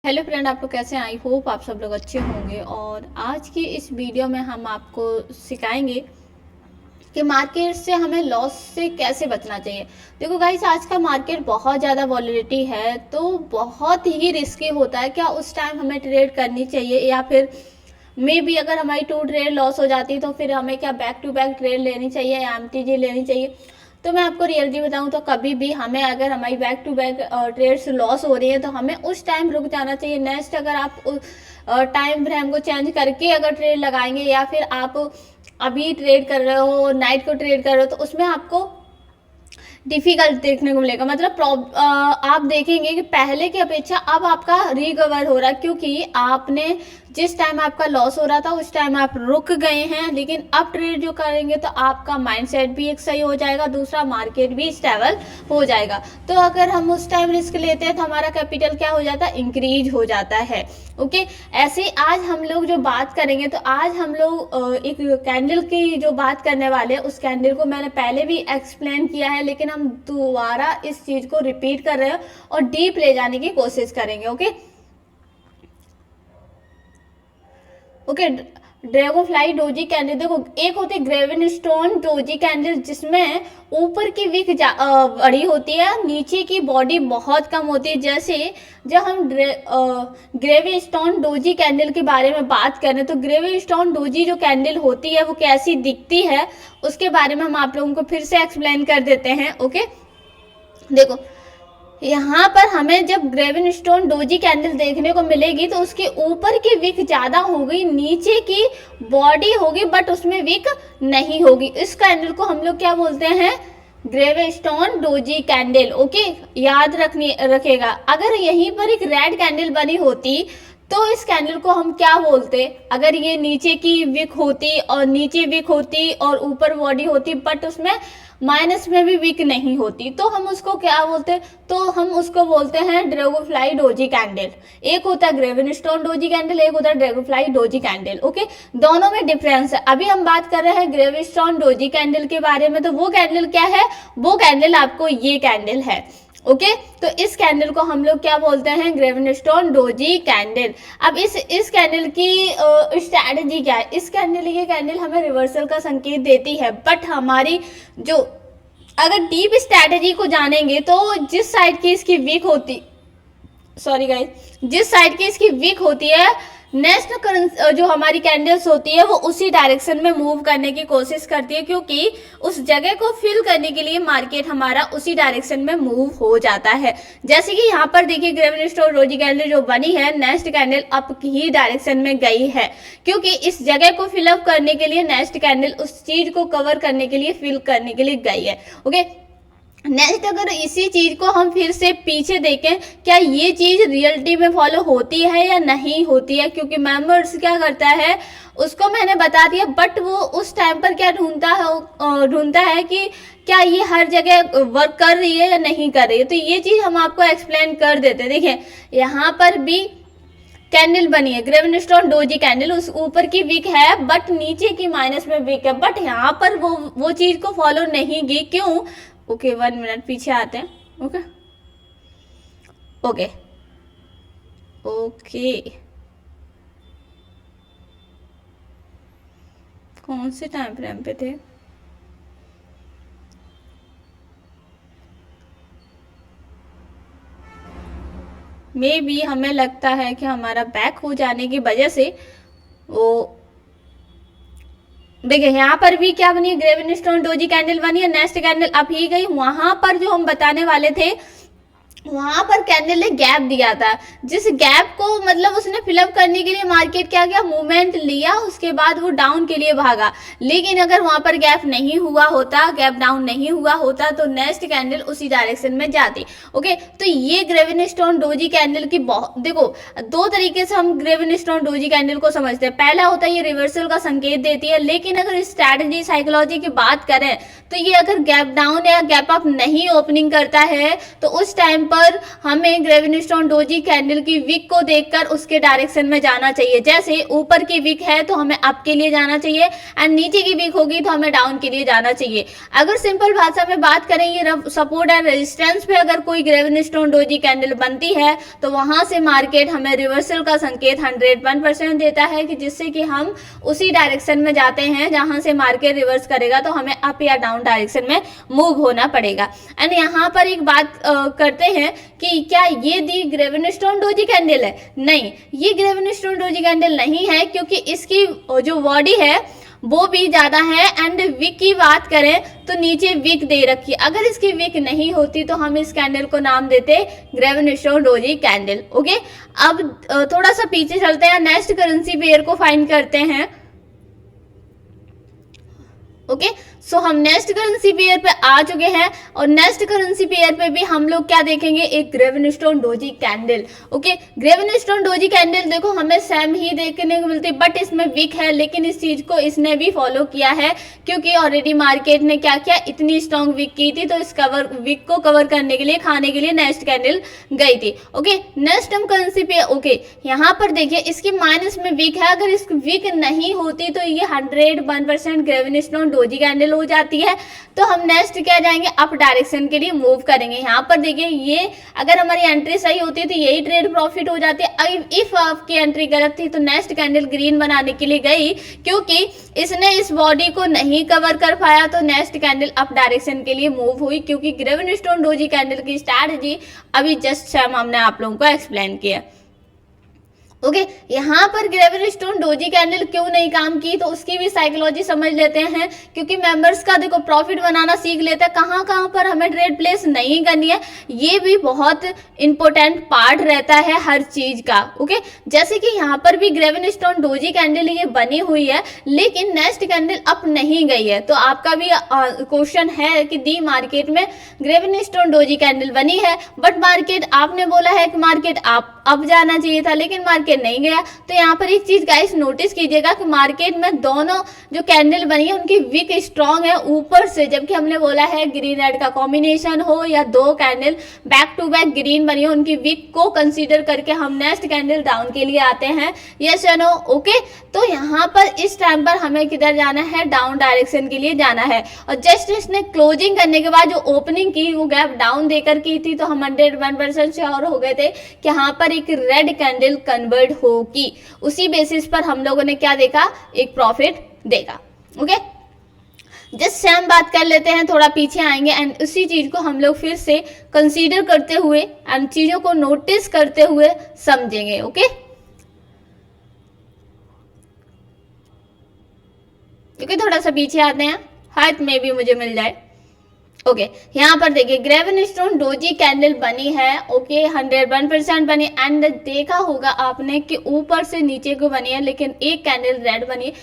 Hello friend, आप लोग कैसे हैं? आई होप आप सब लोग अच्छे होंगे। और आज की इस वीडियो में हम आपको सिखाएंगे कि मार्केट से हमें लॉस से कैसे बचना चाहिए। देखो गाइस, आज का मार्केट बहुत ज़्यादा वॉलेटिलिटी है, तो बहुत ही रिस्की होता है। क्या उस टाइम हमें ट्रेड करनी चाहिए, या फिर मे बी अगर हमारी 2 ट्रेड लॉस हो जाती है तो फिर हमें क्या बैक टू बैक ट्रेड लेनी चाहिए या एमटीजी लेनी चाहिए। तो मैं आपको रियलिटी बताऊं तो कभी भी हमें, अगर हमारी back to back trades loss हो रही है, तो हमें उस टाइम रुक जाना चाहिए। नेक्स्ट अगर आप टाइम फ्रेम को चेंज करके अगर ट्रेड लगाएंगे, या फिर आप अभी ट्रेड कर रहे हो, नाइट को ट्रेड कर रहे हो, तो उसमें आपको डिफिकल्ट देखने को मिलेगा। मतलब आप देखेंगे कि पहले की अपेक्षा अब आपका रिकवर हो रहा है, क्योंकि आपने जिस टाइम आपका लॉस हो रहा था उस टाइम आप रुक गए हैं। लेकिन अब ट्रेड जो करेंगे तो आपका माइंडसेट भी एक सही हो जाएगा, दूसरा मार्केट भी स्टेबल हो जाएगा। तो अगर हम उस टाइम रिस्क लेते हैं तो हमारा कैपिटल क्या हो जाता है, इंक्रीज हो जाता है। ओके, ऐसे आज हम लोग जो बात करेंगे, तो आज हम लोग एक कैंडल की जो बात करने वाले हैं, उस कैंडल को मैंने पहले भी एक्सप्लेन किया है, लेकिन हम दोबारा इस चीज को रिपीट कर रहे हैं और डीप ले जाने की कोशिश करेंगे। Okay, dragon fly doji candle. देखो, एक होती है ग्रेवन स्टोन डोजी कैंडल, जिसमें ऊपर की विक बड़ी होती है, नीचे की बॉडी बहुत कम होती है। जैसे जब हम ग्रेवन स्टोन डोजी कैंडल के बारे में बात करें, तो ग्रेवन स्टोन डोजी जो कैंडल होती है वो कैसी दिखती है, उसके बारे में हम आप लोगों को फिर से एक्सप्लेन कर देते हैं। ओके, देखो, यहाँ पर हमें जब ग्रेवन स्टोन डोजी कैंडल देखने को मिलेगी, तो उसके ऊपर की विक ज्यादा होगी, नीचे की बॉडी होगी बट उसमें विक नहीं होगी। इस कैंडल को हम लोग क्या बोलते हैं, ग्रेवन स्टोन डोजी कैंडल। ओके, याद रखेगा। अगर यहीं पर एक रेड कैंडल बनी होती तो इस कैंडल को हम क्या बोलते, अगर ये नीचे की विक होती और नीचे विक होती और ऊपर बॉडी होती बट उसमें माइनस में भी वीक नहीं होती, तो हम उसको क्या बोलते, तो हम उसको बोलते हैं ड्रैगन फ्लाई डोजी कैंडल। एक होता है ग्रेवन स्टोन डोजी कैंडल, एक होता है dragon fly doji candle. Okay, दोनों में डिफरेंस है। अभी हम बात कर रहे हैं ग्रेवन स्टोन डोजी कैंडल के बारे में। तो वो कैंडल क्या है, वो कैंडल आपको ये कैंडल है। ओके, तो इस कैंडल को हम लोग क्या बोलते हैं, ग्रेवन स्टोन डोजी कैंडल। अब इस कैंडल की स्ट्रैटेजी क्या है। इस कैंडल, ये कैंडल हमें रिवर्सल का संकेत देती है, बट हमारी जो, अगर डीप स्ट्रैटेजी को जानेंगे तो जिस साइड की इसकी वीक होती, सॉरी गाइस, जिस साइड की इसकी वीक होती है, नेक्स्ट जो हमारी कैंडल्स होती है वो उसी डायरेक्शन में मूव करने की कोशिश करती है, क्योंकि उस जगह को फिल करने के लिए मार्केट हमारा उसी डायरेक्शन में मूव हो जाता है। जैसे कि यहाँ पर देखिए, ग्रेवन स्टोन डोजी कैंडल जो बनी है, नेक्स्ट कैंडल अप ही डायरेक्शन में गई है, क्योंकि इस जगह को फिलअप करने के लिए नेक्स्ट कैंडल उस चीज को कवर करने के लिए, फिल करने के लिए गई है। ओके, नेक्स्ट अगर इसी चीज को हम फिर से पीछे देखें, क्या ये चीज रियलिटी में फॉलो होती है या नहीं होती है, क्योंकि मेंबर्स क्या करता है उसको मैंने बता दिया, बट वो उस टाइम पर क्या ढूंढता है कि क्या ये हर जगह वर्क कर रही है या नहीं कर रही है। तो ये चीज हम आपको एक्सप्लेन कर देते हैं। देखिए, यहाँ पर भी कैंडल बनी है ग्रेवन स्टोन डोजी कैंडल, उस ऊपर की वीक है बट नीचे की माइनस में वीक है, बट यहाँ पर वो चीज को फॉलो नहीं की। क्यों? ओके, 1 मिनट पीछे आते हैं। ओके ओके ओके, कौन से टाइम फ्रेम पे थे? मे बी हमें लगता है कि हमारा बैक हो जाने की वजह से वो, देखिए यहाँ पर भी क्या बनी है, ग्रेवन स्टोन डोजी कैंडल बनी है, नेक्स्ट कैंडल अप ही गई। वहां पर जो हम बताने वाले थे, वहां पर कैंडल ने गैप दिया था, जिस गैप को मतलब उसने फिलअप करने के लिए मार्केट क्या किया, मूवमेंट लिया, उसके बाद वो डाउन के लिए भागा। लेकिन अगर वहां पर गैप नहीं हुआ होता, गैप डाउन नहीं हुआ होता, तो नेक्स्ट कैंडल उसी डायरेक्शन में जाती। ओके, तो ये ग्रेवन स्टोन डोजी कैंडल की देखो, 2 तरीके से हम ग्रेवन स्टोन डोजी कैंडल को समझते हैं। पहला होता है ये रिवर्सल का संकेत देती है, लेकिन अगर स्ट्रैटेजी साइकोलॉजी की बात करें तो ये अगर गैप डाउन या गैप अप नहीं ओपनिंग करता है, तो उस टाइम पर हमें ग्रेविनस्टोन डोजी कैंडल की विक को देखकर उसके डायरेक्शन में जाना चाहिए। जैसे ऊपर की विक है तो हमें अप के लिए जाना चाहिए एंड नीचे की विक होगी तो हमें डाउन के लिए जाना चाहिए। अगर सिंपल भाषा में बात करें, ये सपोर्ट एंड रेजिस्टेंस पे अगर कोई ग्रेविनस्टोन डोजी कैंडल बनती है तो वहां से मार्केट हमें रिवर्सल का संकेत 101% देता है कि जिससे कि हम उसी डायरेक्शन में जाते हैं जहां से मार्केट रिवर्स करेगा तो हमें अप या डाउन डायरेक्शन में मूव होना पड़ेगा। एंड यहाँ पर एक बात करते हैं कि क्या ये दी ग्रेविनस्टोन डोजी कैंडल है? नहीं, ये ग्रेविनस्टोन डोजी कैंडल नहीं है, क्योंकि इसकी जो बॉडी है वो भी ज्यादा है। एंड विक की बात करें तो नीचे विक दे रखी है, अगर इसकी विक नहीं होती तो हम इस कैंडल को नाम देते ग्रेविनस्टोन डोजी कैंडल। ओके, अब थोड़ा सा पीछे चलते हैं, नेक्स्ट करेंसी पेयर को फाइंड करते हैं। ओके, सो हम नेक्स्ट करेंसी पेयर पे आ चुके हैं और नेक्स्ट करेंसी पेयर पे भी हम लोग क्या देखेंगे, एक gravestone doji candle. Okay, gravestone doji candle देखो हमें सेम ही देखने को मिलती है, बट इसमें विक है, लेकिन इस चीज को इसने भी फॉलो किया है क्योंकि ऑलरेडी मार्केट ने क्या किया, इतनी स्ट्रॉन्ग विक की थी तो इस विक को कवर करने के लिए, खाने के लिए नेक्स्ट कैंडल गई थी। ओके, नेक्स्ट हम करेंसी पे, ओके यहाँ पर देखिए इसकी माइनस में विक है, अगर इस विक नहीं होती तो ये 101% ग्रेविनस्टोन डोजी कैंडल हो जाती है। तो हम नेक्स्ट क्या जाएंगे, अप डायरेक्शन के लिए मूव करेंगे। यहाँ पर देखिए ये अगर हमारी एंट्री सही होती तो यही ट्रेड प्रॉफिट हो जाती है। इफ आपकी एंट्री गलत थी तो नेक्स्ट कैंडल ग्रीन बनाने के लिए गई, क्योंकि इसने इस बॉडी को नहीं कवर कर पाया तो नेक्स्ट कैंडल अप डायरेक्शन के लिए मूव हुई, क्योंकि ग्रेविनस्टोन डोजी कैंडल की स्ट्रैटेजी अभी जस्ट हमने आप लोगों को एक्सप्लेन किया। ओके, यहाँ पर ग्रेविनस्टोन डोजी कैंडल क्यों नहीं काम की तो उसकी भी साइकोलॉजी समझ लेते हैं, क्योंकि मेंबर्स का देखो प्रॉफिट बनाना सीख लेते हैं, कहाँ कहाँ पर हमें ट्रेड प्लेस नहीं करनी है, ये भी बहुत इंपॉर्टेंट पार्ट रहता है हर चीज का। ओके, जैसे कि यहाँ पर भी ग्रेविनस्टोन डोजी कैंडल ये बनी हुई है लेकिन नेक्स्ट कैंडल अप नहीं गई है, तो आपका भी क्वेश्चन है कि दी मार्केट में ग्रेविनस्टोन डोजी कैंडल बनी है बट मार्केट, आपने बोला है कि मार्केट अब जाना चाहिए था लेकिन मार्केट नहीं गया। तो यहाँ पर एक चीज गाइस नोटिस कीजिएगा कि मार्केट में दोनों जो कैंडल बनी है उनकी विक स्ट्रॉन्ग है ऊपर से, जबकि हमने बोला है ग्रीन रेड का कॉम्बिनेशन हो या दो candle back to back green बनी हो, उनकी विक को कंसीडर करके हम नेक्स्ट कैंडल डाउन के लिए आते हैं। यस या नो? ओके, तो यहाँ पर इस टाइम पर हमें किधर जाना है, डाउन डायरेक्शन के लिए जाना है। और जस्ट इसने क्लोजिंग करने के बाद जो ओपनिंग की वो गैप डाउन देकर की थी, तो हम 101% श्योर हो गए थे कि यहाँ पर एक रेड कैंडल कन्वर्ट होगी। उसी बेसिस पर हम लोगों ने क्या देखा, एक प्रॉफिट देखा। ओके, जस्ट सेम बात कर लेते हैं, थोड़ा पीछे आएंगे एंड उसी चीज को हम लोग फिर से कंसीडर करते हुए एंड चीजों को नोटिस करते हुए समझेंगे। ओके, क्योंकि थोड़ा सा पीछे आते हैं, हाथ में भी मुझे मिल जाए। ओके, यहाँ पर देखिए ग्रेविनस्टोन डोजी कैंडल बनी है। ओके, 101% बनी एंड देखा होगा आपने कि ऊपर से नीचे को बनी है, लेकिन एक कैंडल रेड बनी,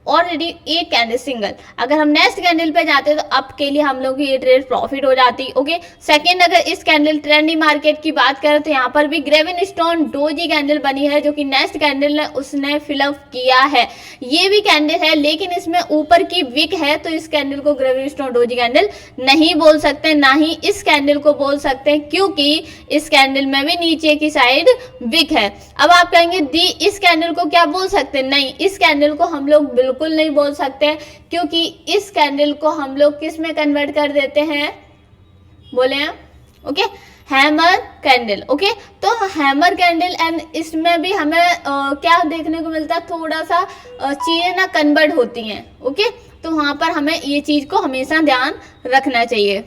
ऑलरेडी एक कैंडल सिंगल। अगर हम नेक्स्ट कैंडल पे जाते तो अप के लिए हम लोग की ये ट्रेड प्रॉफिट हो जाती। ओके, सेकंड अगर इस कैंडल ट्रेंडी मार्केट की बात करें तो यहाँ पर भी ग्रेविनस्टोन डोजी कैंडल बनी है, जो कि नेक्स्ट कैंडल ने उसने फिलअप किया है। ये भी कैंडल है लेकिन इसमें ऊपर की विक है, तो इस कैंडल को ग्रेविनस्टोन डोजी कैंडल नहीं बोल सकते, ना ही इस कैंडल को बोल सकते हैं, क्योंकि इस कैंडल में भी नीचे की साइड विक है। अब आप कहेंगे दी इस कैंडल को क्या बोल सकते हैं? नहीं, इस कैंडल को हम लोग बिल्कुल नहीं बोल सकते, क्योंकि इस कैंडल को हम लोग किस में कन्वर्ट कर देते हैं, बोले हैं? Okay, hammer candle. ओके, तो हैमर कैंडल एंड इसमें भी हमें क्या देखने को मिलता है, थोड़ा सा चीजें ना कन्वर्ट होती हैं। ओके, तो वहां पर हमें ये चीज को हमेशा ध्यान रखना चाहिए।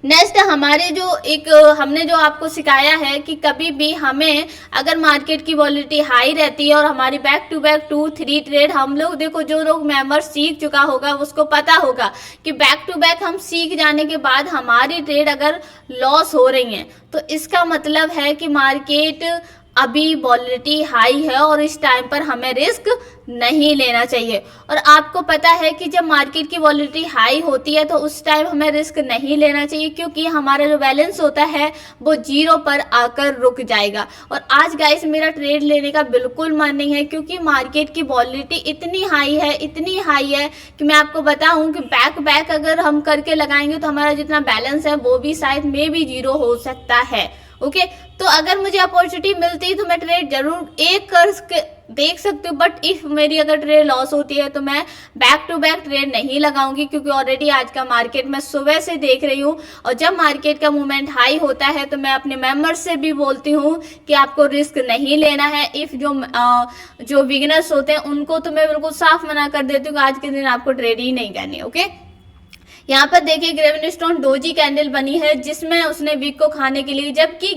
नेक्स्ट हमारे जो एक हमने जो आपको सिखाया है कि कभी भी हमें अगर मार्केट की वॉलिडिटी हाई रहती है और हमारी बैक टू बैक 2-3 ट्रेड, हम लोग देखो जो लोग मेंबर सीख चुका होगा उसको पता होगा कि बैक टू बैक हम सीख जाने के बाद हमारी ट्रेड अगर लॉस हो रही है तो इसका मतलब है कि मार्केट अभी वॉलेटिलिटी हाई है और इस टाइम पर हमें रिस्क नहीं लेना चाहिए। और आपको पता है कि जब मार्केट की वॉलेटिलिटी हाई होती है तो उस टाइम हमें रिस्क नहीं लेना चाहिए, क्योंकि हमारा जो बैलेंस होता है वो जीरो पर आकर रुक जाएगा। और आज गाइस मेरा ट्रेड लेने का बिल्कुल मन नहीं है, क्योंकि मार्केट की वॉलेटिलिटी इतनी हाई है कि मैं आपको बताऊं कि बैक अगर हम करके लगाएंगे तो हमारा जितना बैलेंस है वो भी शायद मे भी जीरो हो सकता है। ओके, तो अगर मुझे अपॉर्चुनिटी मिलती तो मैं ट्रेड जरूर एक कर देख सकती हूँ, बट इफ मेरी अगर ट्रेड लॉस होती है तो मैं बैक टू बैक ट्रेड नहीं लगाऊंगी, क्योंकि ऑलरेडी आज का मार्केट मैं सुबह से देख रही हूँ। और जब मार्केट का मूवमेंट हाई होता है तो मैं अपने मेंबर्स से भी बोलती हूँ कि आपको रिस्क नहीं लेना है। इफ जो बिगिनर्स होते हैं उनको तो मैं बिल्कुल साफ मना कर देती हूँ कि आज के दिन आपको ट्रेड ही नहीं करनी। ओके, यहाँ पर देखिए ग्रेवन स्टोन डोजी कैंडल बनी है जिसमें उसने वीक को खाने के लिए, जबकि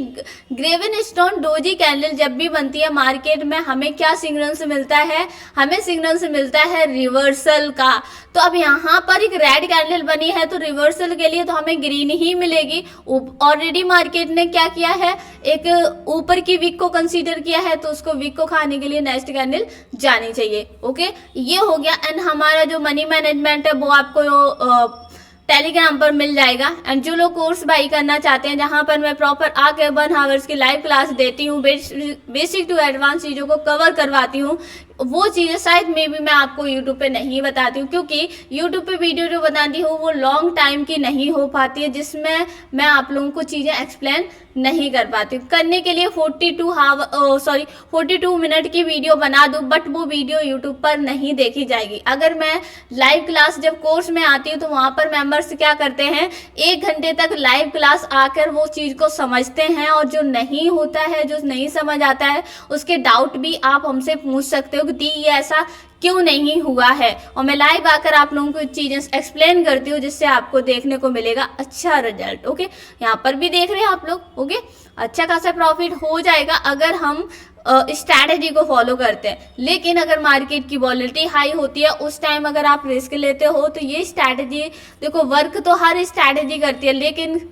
ग्रेवन स्टोन डोजी कैंडल जब भी बनती है मार्केट में हमें क्या सिग्नल्स मिलता है, हमें सिग्नल्स मिलता है रिवर्सल का। तो अब यहाँ पर एक रेड कैंडल बनी है तो रिवर्सल के लिए तो हमें ग्रीन ही मिलेगी। ऑलरेडी मार्केट ने क्या किया है, एक ऊपर की वीक को कंसीडर किया है तो उसको वीक को खाने के लिए नेक्स्ट कैंडल जानी चाहिए। ओके, ये हो गया। एंड हमारा जो मनी मैनेजमेंट है वो आपको टेलीग्राम पर मिल जाएगा। एंड जो लोग कोर्स बाई करना चाहते हैं जहां पर मैं प्रॉपर आके 1 आवर्स की लाइव क्लास देती हूँ, बेसिक टू एडवांस चीज़ों को कवर करवाती हूँ, वो चीज़ें शायद मे भी मैं आपको यूट्यूब पे नहीं बताती हूँ, क्योंकि यूट्यूब पे वीडियो जो बताती हूँ वो लॉन्ग टाइम की नहीं हो पाती है, जिसमें मैं आप लोगों को चीज़ें एक्सप्लेन नहीं कर पाती हूँ। करने के लिए 42 मिनट की वीडियो बना दूँ, बट वो वीडियो यूट्यूब पर नहीं देखी जाएगी। अगर मैं लाइव क्लास जब कोर्स में आती हूँ तो वहाँ पर मेंबर्स क्या करते हैं, 1 घंटे तक लाइव क्लास आकर वो चीज़ को समझते हैं, और जो नहीं होता है, जो नहीं समझ आता है, उसके डाउट भी आप हमसे पूछ सकते हो कि दी ये ऐसा क्यों नहीं हुआ है। और मैं लाइव आकर आप लोगों को चीज़ें एक्सप्लेन करती हूँ जिससे आपको देखने को मिलेगा अच्छा रिजल्ट। ओके, यहाँ पर भी देख रहे हैं आप लोग। ओके, अच्छा खासा प्रॉफिट हो जाएगा अगर हम स्ट्रैटेजी को फॉलो करते हैं। लेकिन अगर मार्केट की वॉलेटिलिटी हाई होती है उस टाइम अगर आप रिस्क लेते हो तो ये स्ट्रैटेजी देखो, वर्क तो हर स्ट्रैटेजी करती है, लेकिन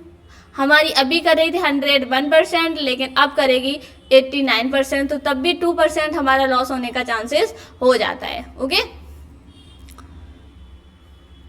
हमारी अभी कर रही थी 101%, लेकिन अब करेगी 89%, तो तब भी 2% हमारा लॉस होने का चांसेस हो जाता है। ओके,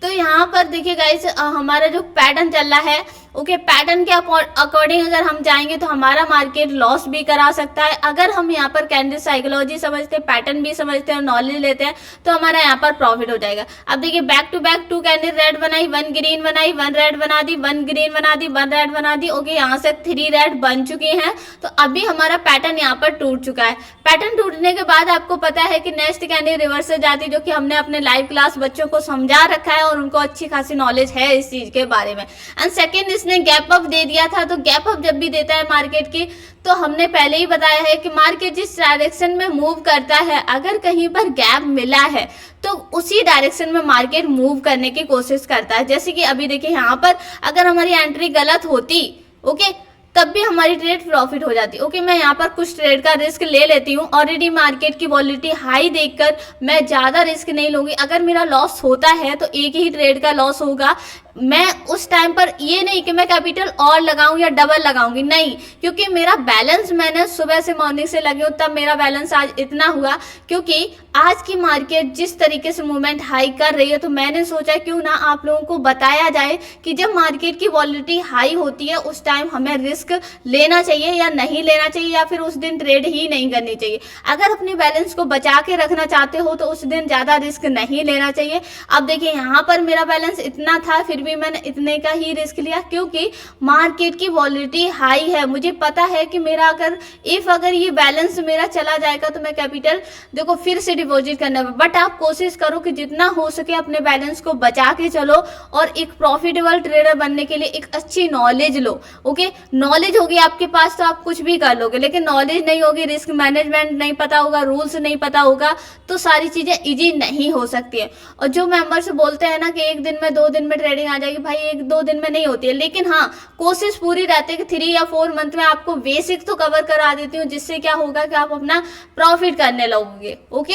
तो यहाँ पर देखिए गाइस हमारा जो पैटर्न चल रहा है, ओके, पैटर्न के अकॉर्डिंग अगर हम जाएंगे तो हमारा मार्केट लॉस भी करा सकता है। अगर हम यहाँ पर कैंडल साइकोलॉजी समझते हैं, पैटर्न भी समझते हैं और नॉलेज लेते हैं तो हमारा यहाँ पर प्रॉफिट हो जाएगा। अब देखिए back to back 2 candle red बनाई, 1 ग्रीन बनाई, 1 रेड बना दी, 1 ग्रीन बना दी, 1 रेड बना दी। ओके, यहाँ से 3 रेड बन चुकी हैं, तो अभी हमारा पैटर्न यहाँ पर टूट चुका है। पैटर्न टूटने के बाद आपको पता है कि नेक्स्ट कैंडल रिवर्स से जाती, जो कि हमने अपने लाइव क्लास बच्चों को समझा रखा है और उनको अच्छी खासी नॉलेज है इस चीज के बारे में। एंड सेकेंड, इसने गैप अप दे दिया था, तो गैप अप जब भी देता है मार्केट की, तो हमने पहले ही बताया है कि मार्केट जिस डायरेक्शन में मूव करता है, अगर कहीं पर गैप मिला है तो उसी डायरेक्शन में मार्केट मूव करने की कोशिश करता है। जैसे कि अभी देखिए यहाँ पर अगर हमारी एंट्री गलत होती, ओके, तब भी हमारी ट्रेड प्रॉफिट हो जाती। ओके, मैं यहाँ पर कुछ ट्रेड का रिस्क ले लेती हूँ। ऑलरेडी मार्केट की वॉलेटिलिटी हाई देखकर मैं ज़्यादा रिस्क नहीं लूँगी। अगर मेरा लॉस होता है तो एक ही ट्रेड का लॉस होगा। मैं उस टाइम पर ये नहीं कि मैं कैपिटल और लगाऊं या डबल लगाऊंगी, नहीं, क्योंकि मेरा बैलेंस, मैंने सुबह से मॉर्निंग से लगी हूँ तब मेरा बैलेंस आज इतना हुआ, क्योंकि आज की मार्केट जिस तरीके से मूवमेंट हाई कर रही है, तो मैंने सोचा क्यों ना आप लोगों को बताया जाए कि जब मार्केट की वॉलेटिलिटी हाई होती है उस टाइम हमें रिस्क लेना चाहिए या नहीं लेना चाहिए, या फिर उस दिन ट्रेड ही नहीं करनी चाहिए। अगर अपने बैलेंस को बचा के रखना चाहते हो तो उस दिन ज़्यादा रिस्क नहीं लेना चाहिए। अब देखिए यहाँ पर मेरा बैलेंस इतना था, फिर भी मैंने इतने का ही रिस्क लिया, क्योंकि मार्केट की वॉलेटिलिटी हाई है। मुझे पता है कि मेरा अगर ये बैलेंस मेरा चला जाएगा तो मैं कैपिटल देखो फिर से डिपॉजिट करना है। बट आप कोशिश करो कि जितना हो सके अपने बैलेंस को बचा के चलो और एक प्रॉफिटेबल ट्रेडर बनने के लिए एक अच्छी नॉलेज लो। ओके, नॉलेज होगी आपके पास तो आप कुछ भी कर लोगे, लेकिन नॉलेज नहीं होगी, रिस्क मैनेजमेंट नहीं पता होगा, रूल्स नहीं पता होगा, तो सारी चीजें इजी नहीं हो सकती है। और जो मेंबर्स बोलते हैं ना कि 1 दिन में 2 दिन में ट्रेडिंग आ जाएगी, भाई 1-2 दिन में नहीं होती है, लेकिन हाँ कोशिश पूरी रहती है कि 3 या 4 मंथ में आपको बेसिक तो कवर करा देती हूँ, जिससे क्या होगा कि आप अपना प्रॉफिट करने लगोगे। ओके,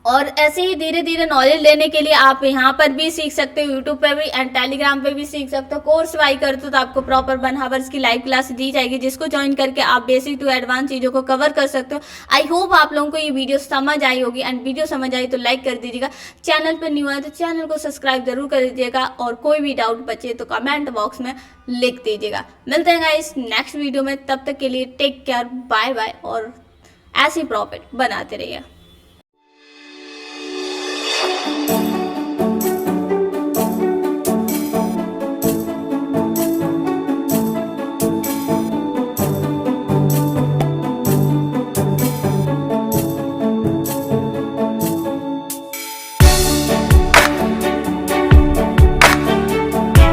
और ऐसे ही धीरे धीरे नॉलेज लेने के लिए आप यहाँ पर भी सीख सकते हो, यूट्यूब पे भी एंड टेलीग्राम पे भी सीख सकते हो। कोर्स बाई करते हो तो आपको प्रॉपर 1 आवर्स की लाइव क्लास दी जाएगी, जिसको ज्वाइन करके आप बेसिक टू एडवांस चीज़ों को कवर कर सकते हो। आई होप आप लोगों को ये वीडियो समझ आई होगी, एंड वीडियो समझ आई तो लाइक कर दीजिएगा। चैनल पर न्यू है तो चैनल को सब्सक्राइब जरूर कर दीजिएगा, और कोई भी डाउट बचे तो कमेंट बॉक्स में लिख दीजिएगा। मिलते हैं गाइस नेक्स्ट वीडियो में, तब तक के लिए टेक केयर, बाय बाय, और ऐसी प्रॉफिट बनाते रहिए।